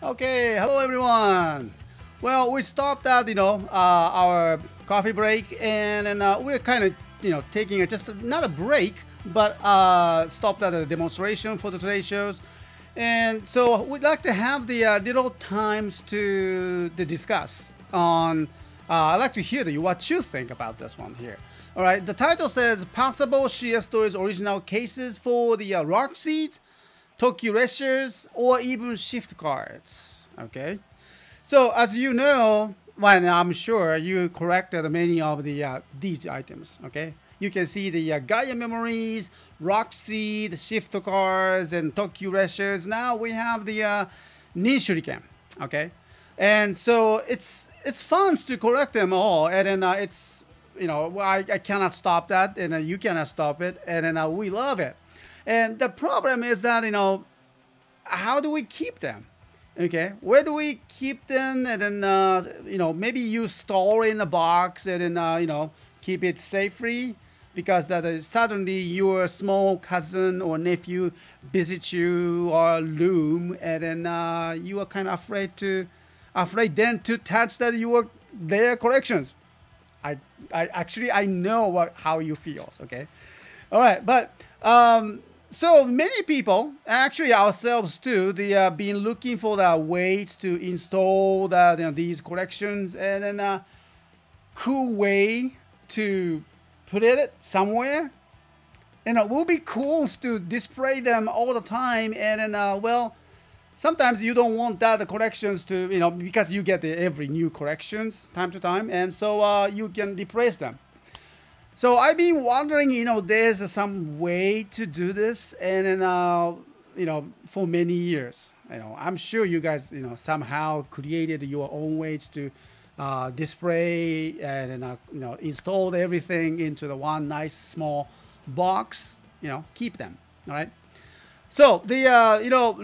Okay, hello everyone. Well, we stopped at our coffee break, and then we're kind of taking just not a break, but stopped at a demonstration for the today's shows, and so we'd like to have the little times to discuss on. I'd like to hear what you think about this one here. All right, the title says possible CSTOYS original cases for the rock seeds, ToQ Resshas, or even shift cards. Okay, so as you know, well, I'm sure you corrected many of the these items. Okay, you can see the Gaia memories, rock seed, shift cards, and ToQ Resshas. Now we have the knee shuriken. Okay, and so it's fun to collect them all, and then it's I cannot stop that, and you cannot stop it, and then we love it. And the problem is that, how do we keep them? Okay, where do we keep them? And then, maybe you store in a box and then, keep it safely, because that suddenly your small cousin or nephew visits you or room, and then you are kind of afraid then to touch their collections. I actually know how you feel. Okay, all right, but so many people, actually ourselves too, they have been looking for the ways to install these collections, and then a cool way to put it somewhere. And it will be cool to display them all the time. And then, well, sometimes you don't want the collections to, because you get every new collections time to time, and so you can replace them. So I've been wondering, there's some way to do this, and then, for many years, I'm sure you guys, somehow created your own ways to display and then, install everything into the one nice small box, keep them, all right? So the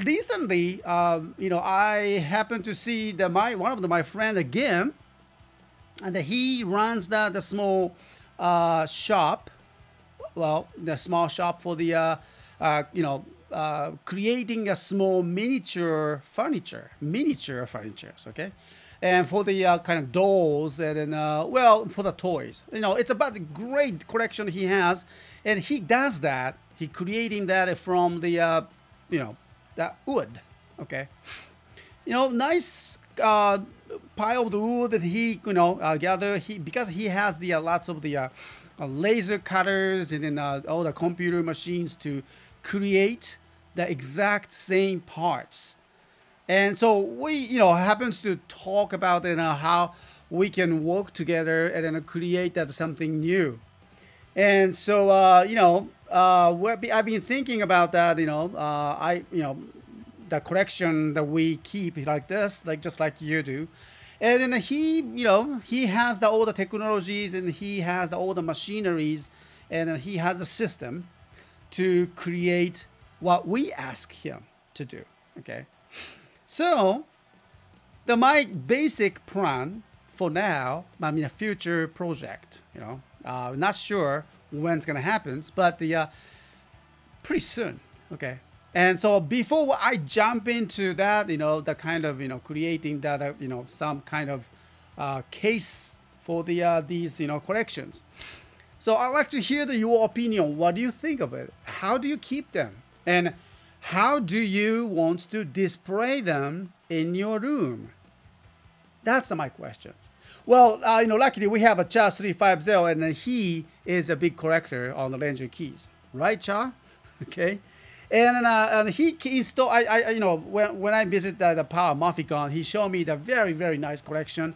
recently, I happened to see one of my friend again, and he runs the small shop, well, the small shop for the creating a small miniature furnitures, okay, and for the kind of dolls, and then well, for the toys, it's about the great collection he has, and he does that. He creating that from the that wood, okay, nice pile of wood that he gather. Because he has the lots of the laser cutters and then all the computer machines to create the exact same parts. And so we happens to talk about how we can work together and then create that something new. And so I've been thinking about that. The collection that we keep like this, just like you do. And then he has all the technologies, and he has all the machineries, and then he has a system to create what we ask him to do. Okay, so my basic plan for now, a future project, not sure when it's gonna happen, but pretty soon. Okay. And so before I jump into that, the kind of, creating that, some kind of case for these, collections. So I'd like to hear your opinion. What do you think of it? How do you keep them? And how do you want to display them in your room? That's my questions. Well, luckily we have a Cha 350, and he is a big collector on the Ranger keys. Right, Cha? Okay. And he installed. When I visit the Power Maficon, he showed me the very, very nice collection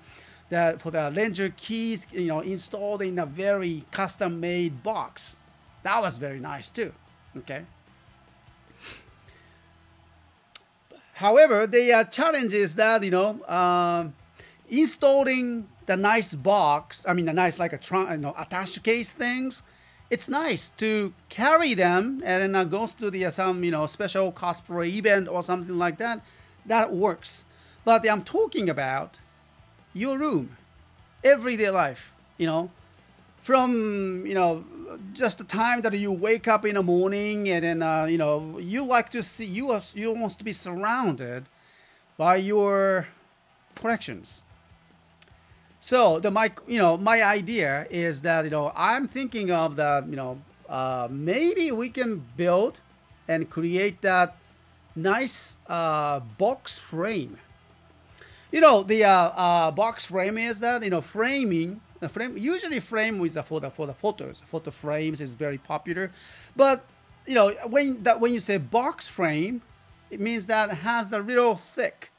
that for the Ranger keys, installed in a very custom-made box. That was very nice too. Okay. However, the challenge is that installing the nice box. The nice like a trunk, attached case things. It's nice to carry them and then goes to the some special cosplay event or something like that. That works. But I'm talking about your room, everyday life. From just the time that you wake up in the morning, and then you like to see you want to be surrounded by your collections. So my idea is that I'm thinking of the maybe we can build and create that nice box frame. The box frame is that framing. The frame usually frame with for the photos. Photo frames is very popular, but when you say box frame, it means that it has the real thick,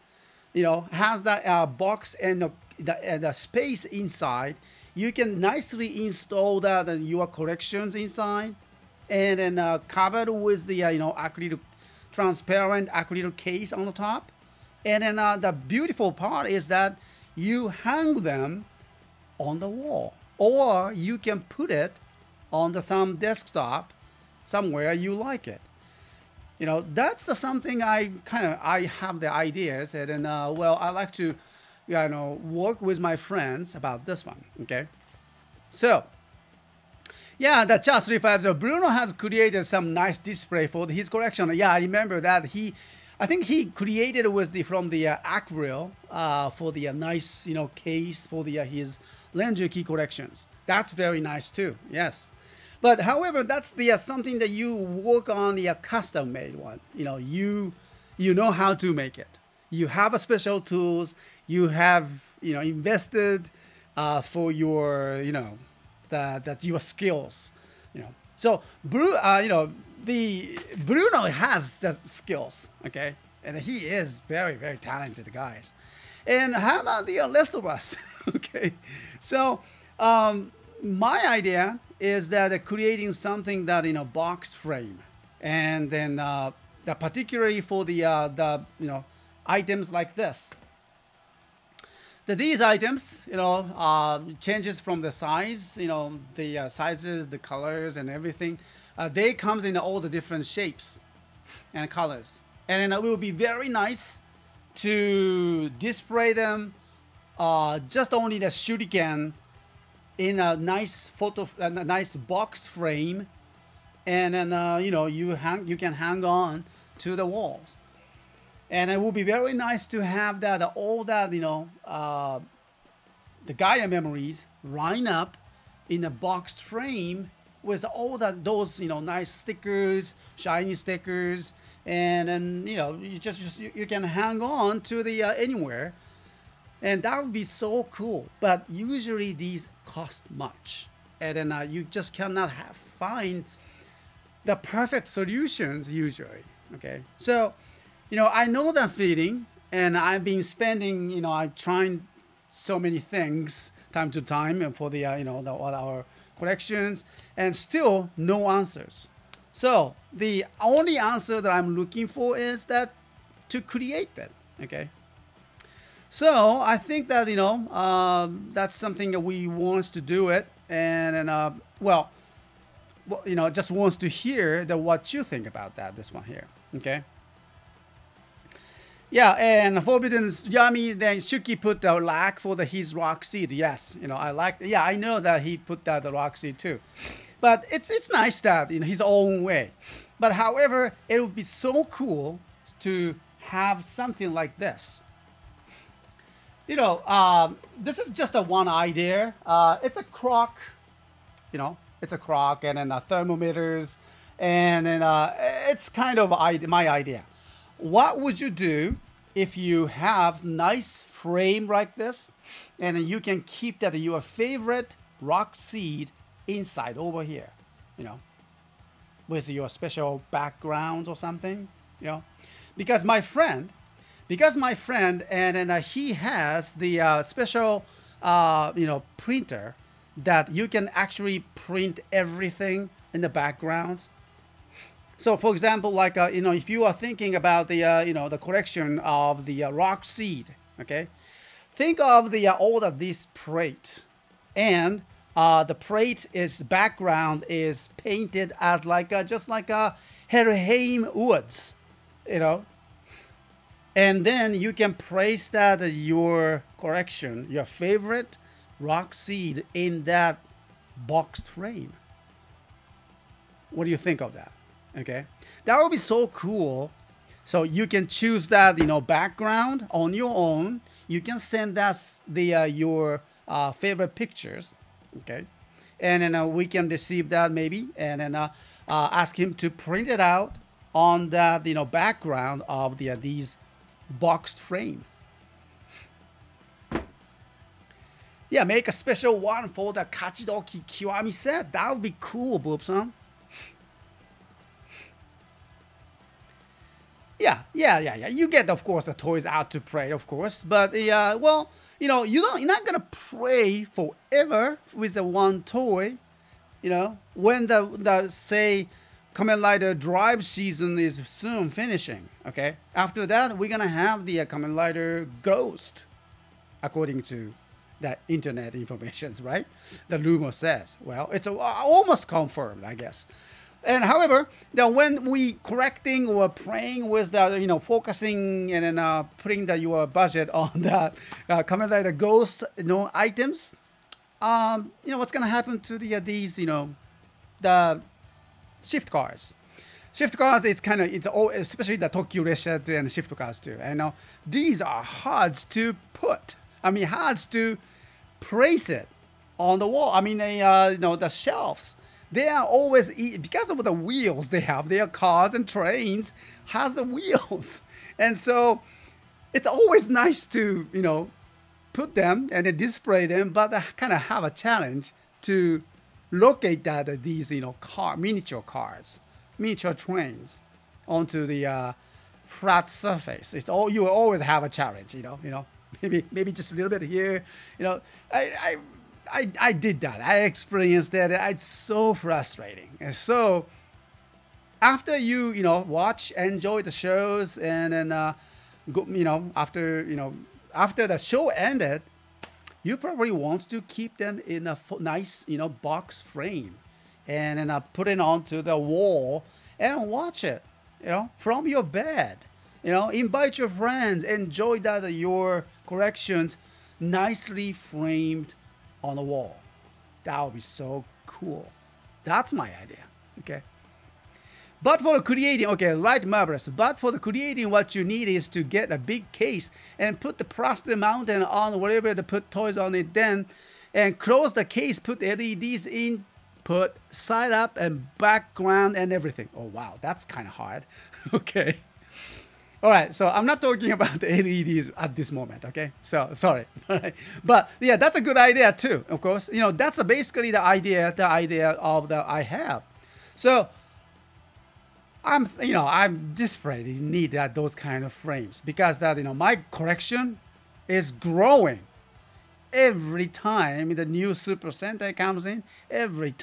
has the box and the space inside. You can nicely install that your collections inside, and then covered with the acrylic, transparent acrylic case on the top. And then the beautiful part is that you hang them on the wall, or you can put it on some desktop somewhere you like it. That's something I have the ideas, and then well, I like to work with my friends about this one. Okay, so yeah, the Chat 35. So Bruno has created some nice display for his collection. Yeah, I remember that I think he created from the acrylic for the nice case for the his Lenju collections. That's very nice too. Yes. But however, that's something that you work on the custom made one. You know how to make it. You have a special tools. You have invested for your your skills. So Bruno has the skills. Okay, and he is very, very talented guys. And how about the rest of us? Okay, so my idea is that creating something that box frame, and then particularly for the items like this. These items, changes from the size, the sizes, the colors, and everything. They comes in all the different shapes and colors, and it will be very nice to display them. Just only the shuriken in a nice a nice box frame, and then you can hang on to the walls, and it will be very nice to have that all that the Gaia memories line up in a boxed frame with all those nice stickers, shiny stickers, and then you can hang on to the anywhere. And that would be so cool. But usually these cost much, and then you just cannot find the perfect solutions usually. Okay, so I know that feeling, and I've been spending I'm trying so many things time to time, and for the all our collections, and still no answers. So the only answer that I'm looking for is that to create that. Okay. So I think that that's something that we wants to do it, and then well, just wants to hear what you think about this one here. Okay. Yeah, and Forbidden's Yummy, then Shuki put the lack for his rock seed. Yes, I like. Yeah, I know that he put the rock seed too, but it's nice that his own way. But however, it would be so cool to have something like this. This is just one idea. It's a crock, it's a crock, and then thermometers, and then it's kind of my idea. What would you do if you have nice frame like this, and then you can keep your favorite rock seed inside over here, with your special background or something, because my friend, and then he has the special, printer that you can actually print everything in the background. So, for example, like if you are thinking about the the collection of the rock seed, okay, think of all of this plate, and the plate background is painted as just like a Helheim woods, and then you can place your collection, your favorite rock seed, in that boxed frame. What do you think of that? Okay, that would be so cool. So you can choose that, background on your own. You can send us your favorite pictures, okay? And then we can receive that maybe, and then ask him to print it out on that, background of these boxed frame. Yeah, make a special one for the Kachidoki Kiwami set. That would be cool, Boop-san. Yeah. You get, of course, the toys out to play, of course. But, well, you're not going to play forever with the one toy. When the say, Kamen Rider Drive season is soon finishing, okay? After that, we're going to have the Kamen Rider Ghost, according to the internet information, right? The rumor says. Well, it's almost confirmed, I guess. And however, when we correcting or playing with the, focusing and then putting your budget on that Kamen Rider Ghost, items, what's going to happen to these, the shift cars. Shift cars, especially the ToQ Resshas and shift cars too. And these are hard to put. Hard to place it on the wall. The shelves. They are always, because of the wheels they have, their cars and trains has the wheels. And so it's always nice to, put them and then display them, but I kind of have a challenge to locate these, miniature cars, miniature trains onto the flat surface. You always have a challenge, maybe just a little bit here, I did that. I experienced that. It's so frustrating. And so after you, watch, enjoy the shows, and then after the show ended, you probably want to keep them in a nice, box frame, and then put it onto the wall and watch it, from your bed. Invite your friends, enjoy your collections nicely framed on the wall. That would be so cool. That's my idea. Okay. But for the creating, okay, right, marvelous. But for the creating, what you need is to get a big case and put the plastic mountain on whatever to put toys on it, then and close the case, put LEDs in, put side up and background and everything. Oh wow, that's kind of hard. Okay. All right, so I'm not talking about the LEDs at this moment, okay? So, sorry. But, yeah, that's a good idea, too, of course. That's basically the idea of I have. So, I'm desperately need those kind of frames because my collection is growing every time the new Super Sentai comes in, every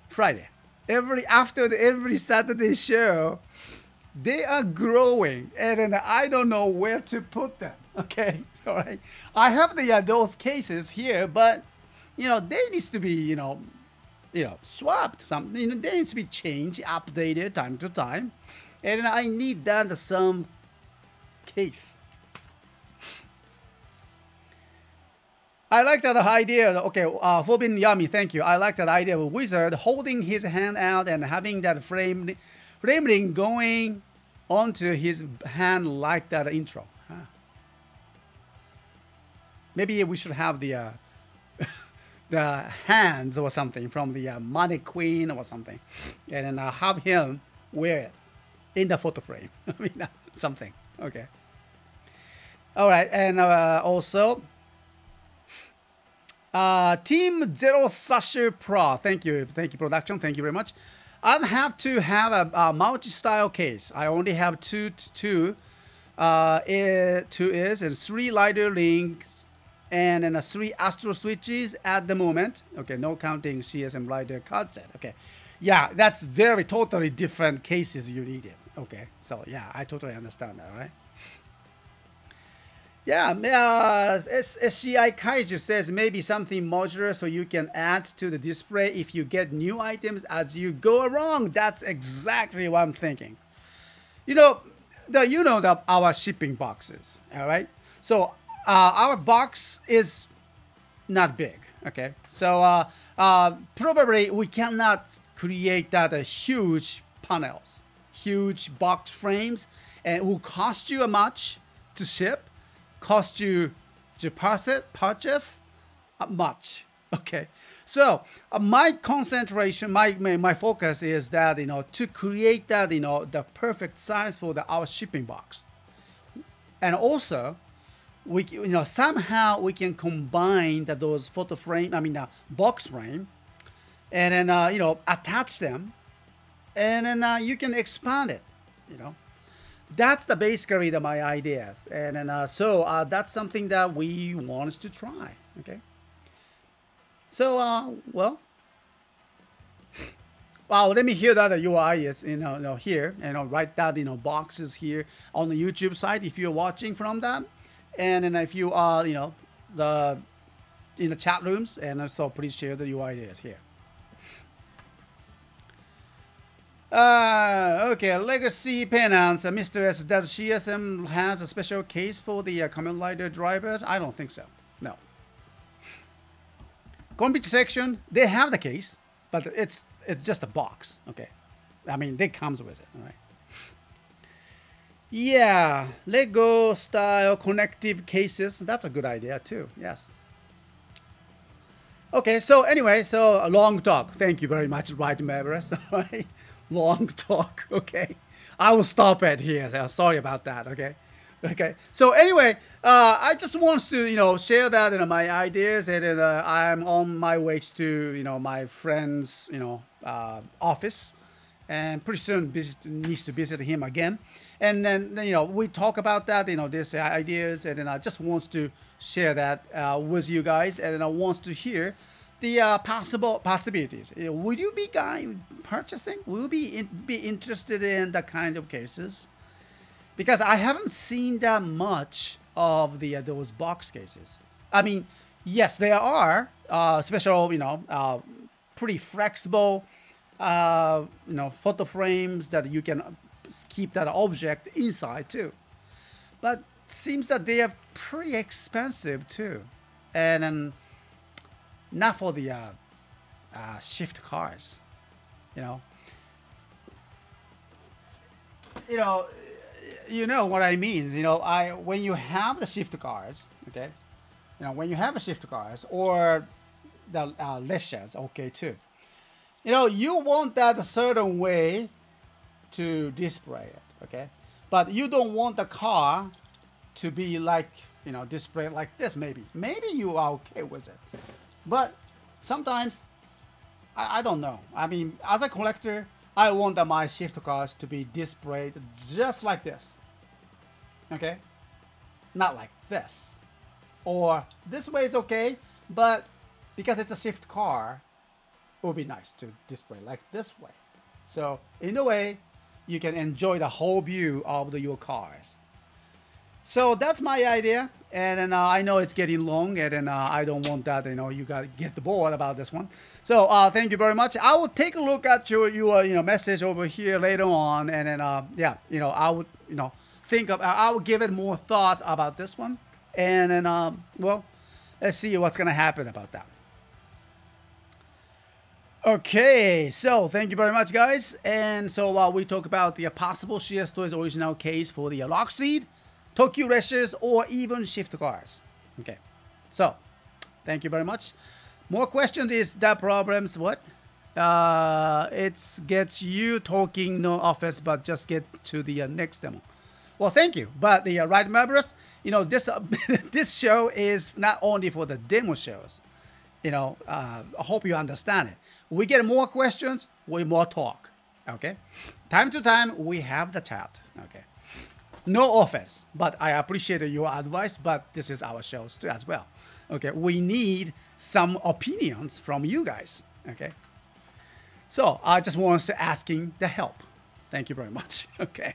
Friday, after every Saturday show. They are growing, and I don't know where to put them. Okay, all right. I have those cases here, but they needs to be swapped. Something they needs to be changed, updated time to time, and I need some case. I like that idea. Okay, Forbidden Yami, thank you. I like that idea of a wizard holding his hand out and having that frame ring going onto his hand like that intro. Huh. Maybe we should have the the hands or something from the Money Queen or something, and then have him wear it in the photo frame. Something. Okay. All right, and also Team Zero Slasher Pro. Thank you, production. Thank you very much. I have to have a multi-style case. I only have two is and 3 lighter rings and then 3 astro switches at the moment. Okay, no counting CSM lighter card set. Okay, yeah, that's totally different cases you needed. Okay, so yeah, I totally understand that, right? Yeah, SCI Kaiju says maybe something modular so you can add to the display if you get new items as you go along. That's exactly what I'm thinking. Our shipping boxes, all right? So our box is not big, okay? So probably we cannot create that huge panels huge box frames, and it will cost you much to ship, cost you to purchase much. Okay, so my concentration, my focus is that to create that the perfect size for our shipping box, and also we somehow we can combine those photo frame, box frame, and then attach them, and then you can expand it. That's basically my ideas, and then so that's something that we want us to try. Okay. So well, let me hear that the UI is here, and write that boxes here on the YouTube site if you're watching from that, and then if you are the in the chat rooms, and also please share the UI ideas here. Okay, Legacy Penance, Mr. S. Does CSM has a special case for the Kamen Rider drivers? I don't think so. No. Complete section, they have the case, but it's just a box. Okay, it comes with it. All right. Yeah, Lego style connective cases. That's a good idea too. Yes. Okay. So anyway, so a long talk. Thank you very much, Right Mavericks. All right. Long talk. Okay, I will stop it here. Sorry about that. Okay. Okay. So anyway, I just want to share that my ideas, and I'm on my way to my friend's office, and pretty soon needs to visit him again, and then we talk about that these ideas, and then I just want to share that with you guys, and then I want to hear the possibilities. Would you be purchasing? Will you be interested in that kind of cases? Because I haven't seen that much of those box cases. Yes, there are special, pretty flexible, photo frames that you can keep that object inside too. But it seems that they are pretty expensive too, and not for the shift cars. You know what I mean. When you have the shift cars, okay, when you have a shift cars or the Resshas, okay too. You want that a certain way to display it, okay, but you don't want the car to be like displayed like this. Maybe you are okay with it, but sometimes I don't know. As a collector, I want my shift cars to be displayed just like this. Okay? Not like this. Or this way is okay, but because it's a shift car, it would be nice to display like this way. So in a way, you can enjoy the whole view of your cars. So that's my idea, and then I know it's getting long, and then I don't want that you got to get bored about this one. So thank you very much. I will take a look at your message over here later on, and then yeah, I would I will give it more thought about this one, and then well, let's see what's gonna happen about that. Okay, so thank you very much, guys. And so we talk about the possible CSTOYS original case for the lock seat, ToQ Resshas, or even shift cars. Okay, so thank you very much. More questions is that problems what? It gets you talking no office, but just get to the next demo. Well, thank you. But the Right Mavericks, this this show is not only for the demo shows. I hope you understand it. We get more questions, we more talk. Okay, time to time we have the chat. Okay. No offense, but I appreciate your advice, but this is our shows too as well. Okay, we need some opinions from you guys. Okay, so I just want to asking the help. Thank you very much. Okay,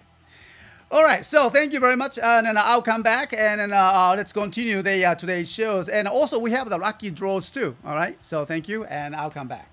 all right, so thank you very much, and then I'll come back, and then let's continue the today's shows, and also we have the lucky draws too. All right, so thank you, and I'll come back.